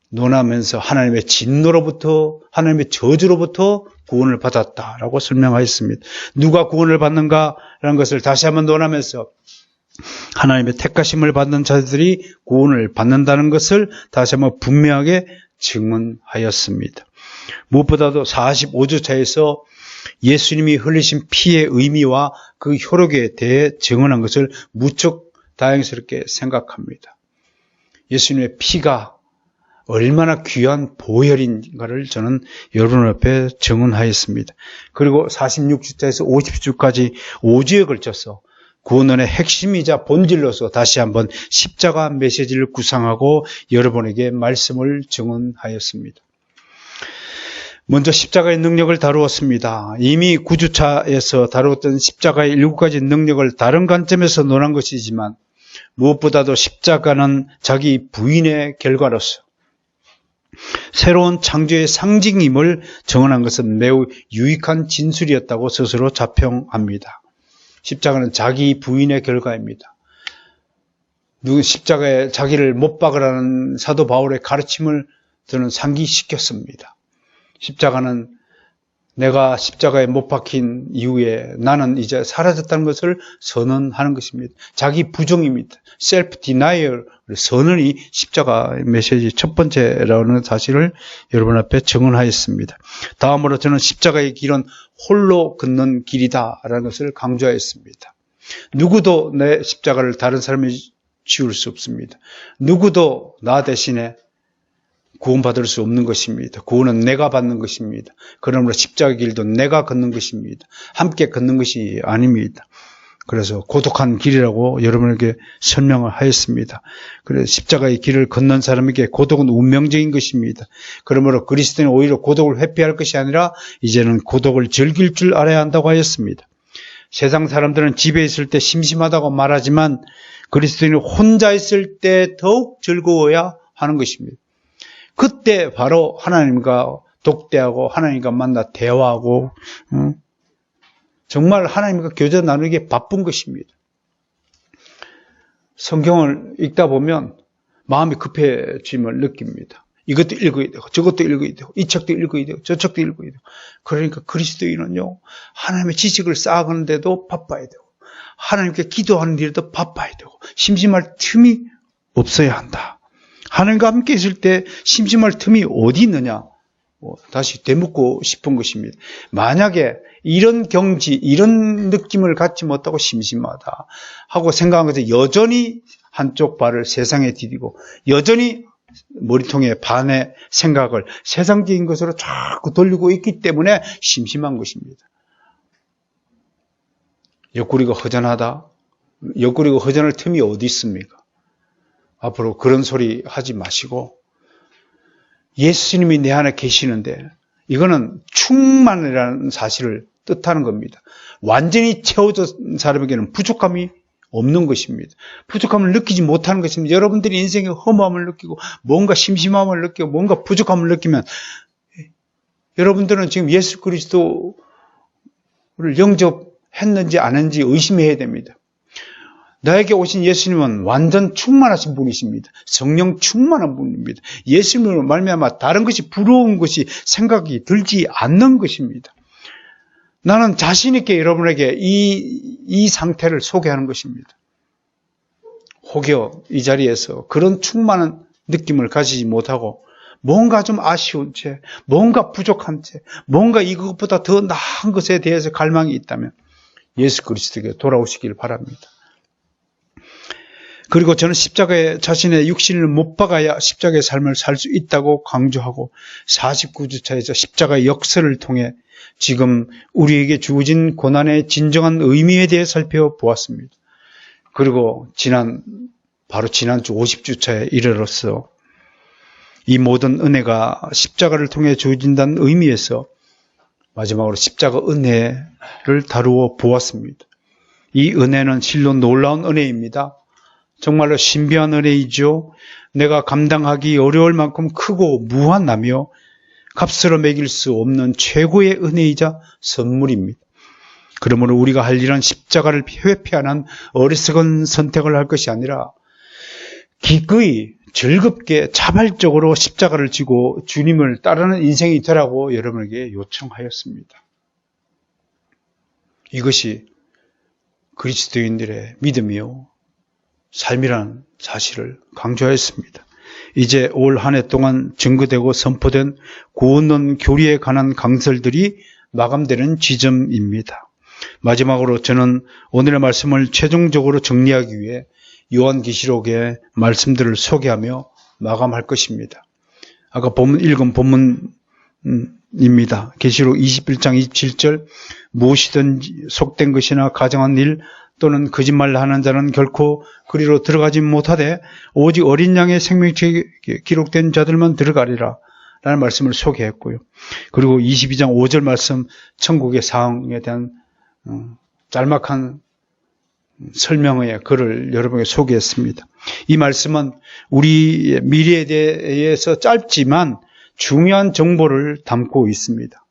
논하면서 하나님의 진노로부터, 하나님의 저주로부터 구원을 받았다라고 설명하였습니다. 누가 구원을 받는가라는 것을 다시 한번 논하면서 하나님의 택하심을 받는 자들이 구원을 받는다는 것을 다시 한번 분명하게 증언하였습니다. 무엇보다도 45주차에서 예수님이 흘리신 피의 의미와 그 효력에 대해 증언한 것을 무척 다행스럽게 생각합니다. 예수님의 피가 얼마나 귀한 보혈인가를 저는 여러분 앞에 증언하였습니다. 그리고 46주차에서 50주까지 5주에 걸쳐서 구원론의 핵심이자 본질로서 다시 한번 십자가 메시지를 구상하고 여러분에게 말씀을 증언하였습니다. 먼저 십자가의 능력을 다루었습니다. 이미 9주차에서 다루었던 십자가의 7가지 능력을 다른 관점에서 논한 것이지만 무엇보다도 십자가는 자기 부인의 결과로서 새로운 창조의 상징임을 증언한 것은 매우 유익한 진술이었다고 스스로 자평합니다. 십자가는 자기 부인의 결과입니다. 누군 십자가에 자기를 못 박으라는 사도 바울의 가르침을 저는 상기시켰습니다. 십자가는 내가 십자가에 못 박힌 이후에 나는 이제 사라졌다는 것을 선언하는 것입니다. 자기 부정입니다. 셀프 디나이얼 선언이 십자가 메시지 첫 번째라는 사실을 여러분 앞에 증언하였습니다. 다음으로 저는 십자가의 길은 홀로 걷는 길이다라는 것을 강조하였습니다. 누구도 내 십자가를 다른 사람이 지울 수 없습니다. 누구도 나 대신에 구원받을 수 없는 것입니다. 구원은 내가 받는 것입니다. 그러므로 십자가의 길도 내가 걷는 것입니다. 함께 걷는 것이 아닙니다. 그래서 고독한 길이라고 여러분에게 설명을 하였습니다. 그래서 십자가의 길을 걷는 사람에게 고독은 운명적인 것입니다. 그러므로 그리스도인은 오히려 고독을 회피할 것이 아니라 이제는 고독을 즐길 줄 알아야 한다고 하였습니다. 세상 사람들은 집에 있을 때 심심하다고 말하지만 그리스도인은 혼자 있을 때 더욱 즐거워야 하는 것입니다. 그때 바로 하나님과 독대하고 하나님과 만나 대화하고 정말 하나님과 교제 나누기에 바쁜 것입니다. 성경을 읽다 보면 마음이 급해짐을 느낍니다. 이것도 읽어야 되고 저것도 읽어야 되고 이 책도 읽어야 되고 저 책도 읽어야 되고 그러니까 그리스도인은요 하나님의 지식을 쌓아가는데도 바빠야 되고 하나님께 기도하는 일에도 바빠야 되고 심심할 틈이 없어야 한다. 하나님과 함께 있을 때 심심할 틈이 어디 있느냐? 다시 되묻고 싶은 것입니다. 만약에 이런 경지, 이런 느낌을 갖지 못하고 심심하다 하고 생각한 것에 여전히 한쪽 발을 세상에 디디고 여전히 머리통에 반의 생각을 세상적인 것으로 자꾸 돌리고 있기 때문에 심심한 것입니다. 옆구리가 허전하다? 옆구리가 허전할 틈이 어디 있습니까? 앞으로 그런 소리 하지 마시고 예수님이 내 안에 계시는데 이거는 충만이라는 사실을 뜻하는 겁니다. 완전히 채워진 사람에게는 부족함이 없는 것입니다. 부족함을 느끼지 못하는 것입니다. 여러분들이 인생에 허무함을 느끼고 뭔가 심심함을 느끼고 뭔가 부족함을 느끼면 여러분들은 지금 예수 그리스도를 영접했는지 안 했는지 의심해야 됩니다. 나에게 오신 예수님은 완전 충만하신 분이십니다. 성령 충만한 분입니다. 예수님으로 말미암아 다른 것이 부러운 것이 생각이 들지 않는 것입니다. 나는 자신 있게 여러분에게 이 상태를 소개하는 것입니다. 혹여 이 자리에서 그런 충만한 느낌을 가지지 못하고 뭔가 좀 아쉬운 채, 뭔가 부족한 채, 뭔가 이것보다 더 나은 것에 대해서 갈망이 있다면 예수 그리스도에게 돌아오시길 바랍니다. 그리고 저는 십자가에 자신의 육신을 못 박아야 십자가의 삶을 살 수 있다고 강조하고 49주차에서 십자가의 역사를 통해 지금 우리에게 주어진 고난의 진정한 의미에 대해 살펴보았습니다. 그리고 바로 지난주 50주차에 이르러서 이 모든 은혜가 십자가를 통해 주어진다는 의미에서 마지막으로 십자가 은혜를 다루어 보았습니다. 이 은혜는 실로 놀라운 은혜입니다. 정말로 신비한 은혜이죠. 내가 감당하기 어려울 만큼 크고 무한하며 값으로 매길 수 없는 최고의 은혜이자 선물입니다. 그러므로 우리가 할 일은 십자가를 회피하는 어리석은 선택을 할 것이 아니라 기꺼이 즐겁게 자발적으로 십자가를 지고 주님을 따르는 인생이 되라고 여러분에게 요청하였습니다. 이것이 그리스도인들의 믿음이요 삶이라는 사실을 강조하였습니다. 이제 올 한 해 동안 증거되고 선포된 구원론 교리에 관한 강설들이 마감되는 지점입니다. 마지막으로 저는 오늘의 말씀을 최종적으로 정리하기 위해 요한계시록의 말씀들을 소개하며 마감할 것입니다. 아까 읽은 본문입니다. 계시록 21장 27절 무엇이든지 속된 것이나 가정한 일 또는 거짓말 하는 자는 결코 그리로 들어가지 못하되 오직 어린 양의 생명책에 기록된 자들만 들어가리라 라는 말씀을 소개했고요. 그리고 22장 5절 말씀 천국의 상황에 대한 짤막한 설명의 글을 여러분에게 소개했습니다. 이 말씀은 우리의 미래에 대해서 짧지만 중요한 정보를 담고 있습니다.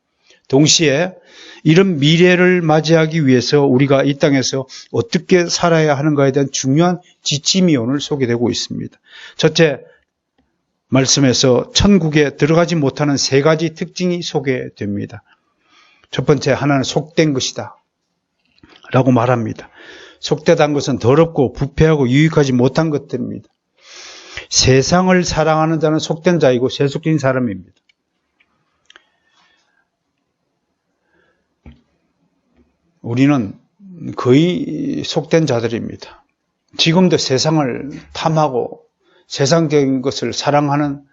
동시에 이런 미래를 맞이하기 위해서 우리가 이 땅에서 어떻게 살아야 하는가에 대한 중요한 지침이 오늘 소개되고 있습니다. 첫째, 말씀에서 천국에 들어가지 못하는 세 가지 특징이 소개됩니다. 첫 번째, 하나는 속된 것이다 라고 말합니다. 속되다는 것은 더럽고 부패하고 유익하지 못한 것들입니다. 세상을 사랑하는 자는 속된 자이고 세속적인 사람입니다. 우리는 거의 속된 자들입니다. 지금도 세상을 탐하고 세상적인 것을 사랑하는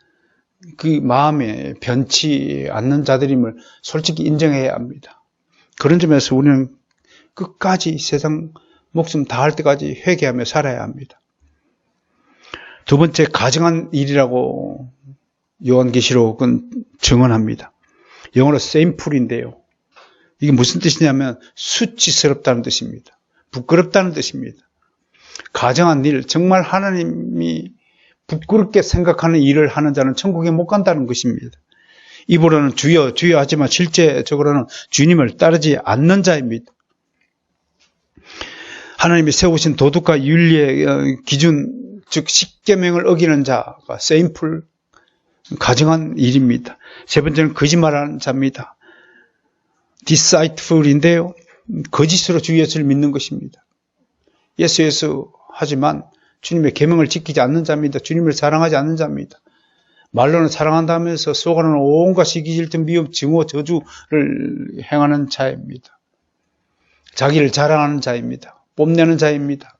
그 마음에 변치 않는 자들임을 솔직히 인정해야 합니다. 그런 점에서 우리는 끝까지 세상 목숨 다할 때까지 회개하며 살아야 합니다. 두 번째, 가증한 일이라고 요한계시록은 증언합니다. 영어로 shameful인데요. 이게 무슨 뜻이냐면 수치스럽다는 뜻입니다. 부끄럽다는 뜻입니다. 가증한 일, 정말 하나님이 부끄럽게 생각하는 일을 하는 자는 천국에 못 간다는 것입니다. 입으로는 주여 주여 하지만 실제적으로는 주님을 따르지 않는 자입니다. 하나님이 세우신 도덕과 윤리의 기준, 즉 십계명을 어기는 자가 shameful, 가증한 일입니다. 세 번째는 거짓말하는 자입니다. deceitful인데요. 거짓으로 주 예수를 믿는 것입니다. 예수 하지만 주님의 계명을 지키지 않는 자입니다. 주님을 사랑하지 않는 자입니다. 말로는 사랑한다면서 속으로는 온갖 시기, 질투, 미움, 증오, 저주를 행하는 자입니다. 자기를 자랑하는 자입니다. 뽐내는 자입니다.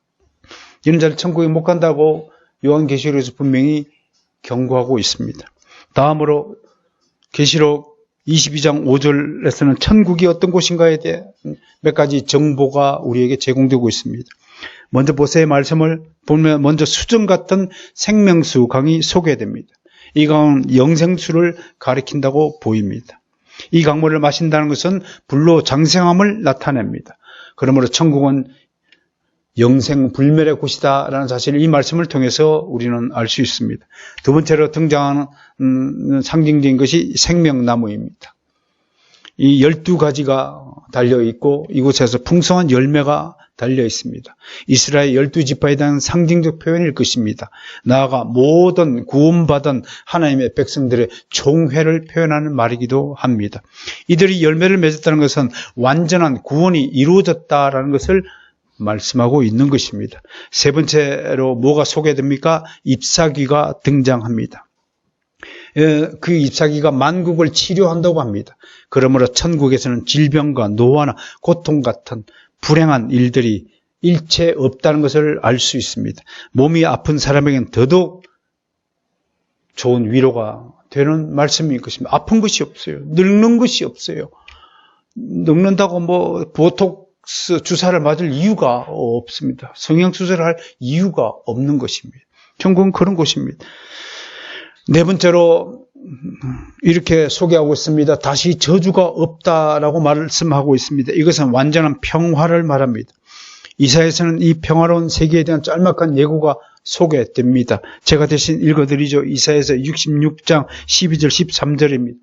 이런 자를 천국에 못 간다고 요한계시록에서 분명히 경고하고 있습니다. 다음으로 계시록 22장 5절에서는 천국이 어떤 곳인가에 대한 몇 가지 정보가 우리에게 제공되고 있습니다. 먼저 모세의 말씀을 보면 먼저 수정 같은 생명수 강이 소개됩니다. 이 강은 영생수를 가리킨다고 보입니다. 이 강물을 마신다는 것은 불로 장생함을 나타냅니다. 그러므로 천국은 영생 불멸의 곳이다라는 사실을 이 말씀을 통해서 우리는 알 수 있습니다. 두 번째로 등장하는 상징적인 것이 생명나무입니다. 이 12가지가 달려있고 이곳에서 풍성한 열매가 달려 있습니다. 이스라엘 12지파에 대한 상징적 표현일 것입니다. 나아가 모든 구원받은 하나님의 백성들의 총회를 표현하는 말이기도 합니다. 이들이 열매를 맺었다는 것은 완전한 구원이 이루어졌다라는 것을 말씀하고 있는 것입니다. 세 번째로 뭐가 소개됩니까? 잎사귀가 등장합니다. 그 잎사귀가 만국을 치료한다고 합니다. 그러므로 천국에서는 질병과 노화나 고통 같은 불행한 일들이 일체 없다는 것을 알 수 있습니다. 몸이 아픈 사람에게는 더더욱 좋은 위로가 되는 말씀일 것입니다. 아픈 것이 없어요. 늙는 것이 없어요. 늙는다고 보톡스 주사를 맞을 이유가 없습니다. 성형수술을 할 이유가 없는 것입니다. 천국은 그런 곳입니다. 네 번째로 이렇게 소개하고 있습니다. 다시 저주가 없다라고 말씀하고 있습니다. 이것은 완전한 평화를 말합니다. 이사야에서는 이 평화로운 세계에 대한 짤막한 예고가 소개됩니다. 제가 대신 읽어드리죠. 이사야에서 66장 12절 13절입니다.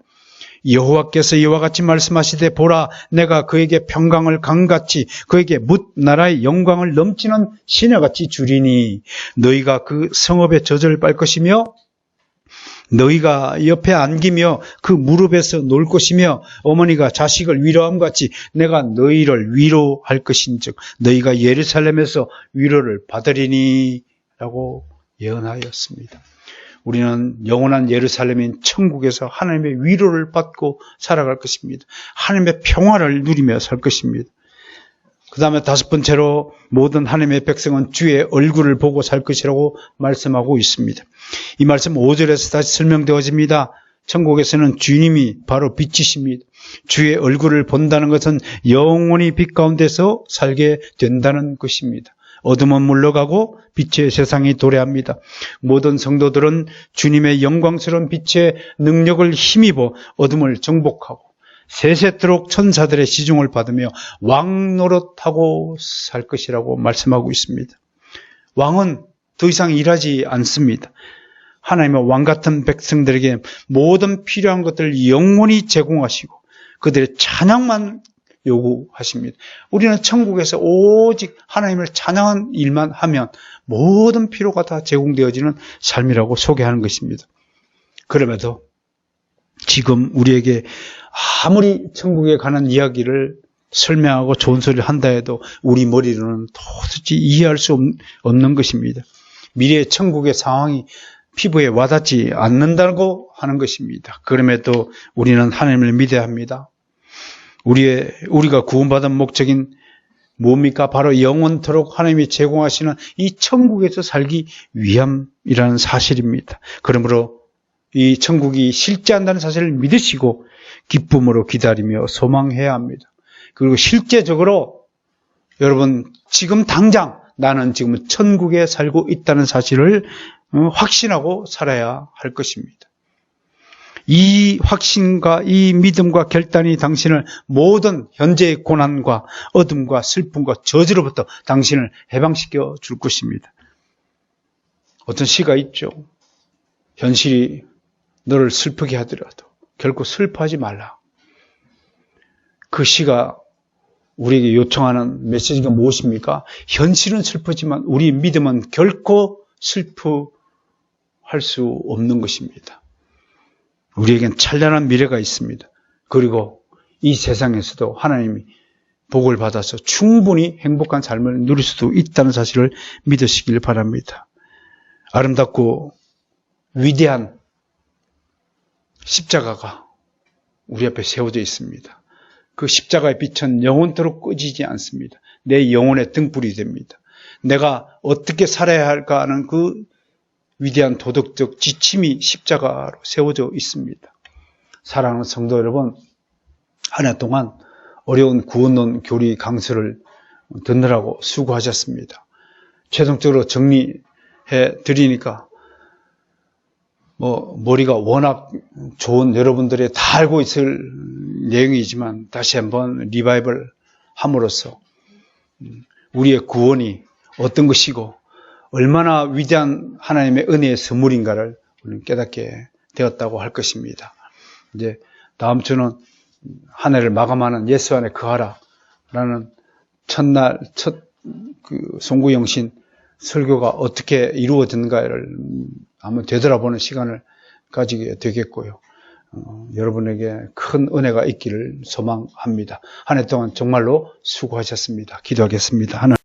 여호와께서 이와 같이 말씀하시되 보라 내가 그에게 평강을 강같이 그에게 뭇 나라의 영광을 넘치는 시내같이 주리니 너희가 그 성읍의 저절을 빨 것이며 너희가 옆에 안기며 그 무릎에서 놀 것이며 어머니가 자식을 위로함같이 내가 너희를 위로할 것인즉 너희가 예루살렘에서 위로를 받으리니 라고 예언하였습니다. 우리는 영원한 예루살렘인 천국에서 하나님의 위로를 받고 살아갈 것입니다. 하나님의 평화를 누리며 살 것입니다. 그 다음에 다섯 번째로 모든 하나님의 백성은 주의 얼굴을 보고 살 것이라고 말씀하고 있습니다. 이 말씀 5절에서 다시 설명되어집니다. 천국에서는 주님이 바로 빛이십니다. 주의 얼굴을 본다는 것은 영원히 빛 가운데서 살게 된다는 것입니다. 어둠은 물러가고 빛의 세상이 도래합니다. 모든 성도들은 주님의 영광스러운 빛의 능력을 힘입어 어둠을 정복하고 세세토록 천사들의 시중을 받으며 왕 노릇하고 살 것이라고 말씀하고 있습니다. 왕은 더 이상 일하지 않습니다. 하나님의 왕 같은 백성들에게 모든 필요한 것들을 영원히 제공하시고 그들의 찬양만 요구하십니다. 우리는 천국에서 오직 하나님을 찬양한 일만 하면 모든 필요가 다 제공되어지는 삶이라고 소개하는 것입니다. 그럼에도 지금 우리에게 아무리 천국에 관한 이야기를 설명하고 좋은 소리를 한다 해도 우리 머리로는 도저히 이해할 수 없는 것입니다. 미래의 천국의 상황이 피부에 와닿지 않는다고 하는 것입니다. 그럼에도 우리는 하나님을 믿어야 합니다. 우리가 구원받은 목적인 뭡니까? 바로 영원토록 하나님이 제공하시는 이 천국에서 살기 위함이라는 사실입니다. 그러므로 이 천국이 실제한다는 사실을 믿으시고 기쁨으로 기다리며 소망해야 합니다. 그리고 실제적으로 여러분 지금 당장 나는 지금 천국에 살고 있다는 사실을 확신하고 살아야 할 것입니다. 이 확신과 이 믿음과 결단이 당신을 모든 현재의 고난과 어둠과 슬픔과 저주로부터 당신을 해방시켜 줄 것입니다. 어떤 시가 있죠. 현실이 너를 슬프게 하더라도 결코 슬퍼하지 말라. 그 시가 우리에게 요청하는 메시지가 무엇입니까? 현실은 슬프지만 우리 믿음은 결코 슬퍼할 수 없는 것입니다. 우리에겐 찬란한 미래가 있습니다. 그리고 이 세상에서도 하나님이 복을 받아서 충분히 행복한 삶을 누릴 수도 있다는 사실을 믿으시길 바랍니다. 아름답고 위대한 십자가가 우리 앞에 세워져 있습니다. 그 십자가의 빛은 영원토록 꺼지지 않습니다. 내 영혼의 등불이 됩니다. 내가 어떻게 살아야 할까 하는 그 위대한 도덕적 지침이 십자가로 세워져 있습니다. 사랑하는 성도 여러분, 한 해 동안 어려운 구원론 교리 강서를 듣느라고 수고하셨습니다. 최종적으로 정리해 드리니까 머리가 워낙 좋은 여러분들이 다 알고 있을 내용이지만 다시 한번 리바이벌 함으로써 우리의 구원이 어떤 것이고 얼마나 위대한 하나님의 은혜의 선물인가를 우리는 깨닫게 되었다고 할 것입니다. 이제 다음 주는 한 해를 마감하는 예수 안에 거하라 라는 첫날 첫 송구영신 설교가 어떻게 이루어졌는가를 한번 되돌아보는 시간을 가지게 되겠고요. 여러분에게 큰 은혜가 있기를 소망합니다. 한 해 동안 정말로 수고하셨습니다. 기도하겠습니다. 하나님.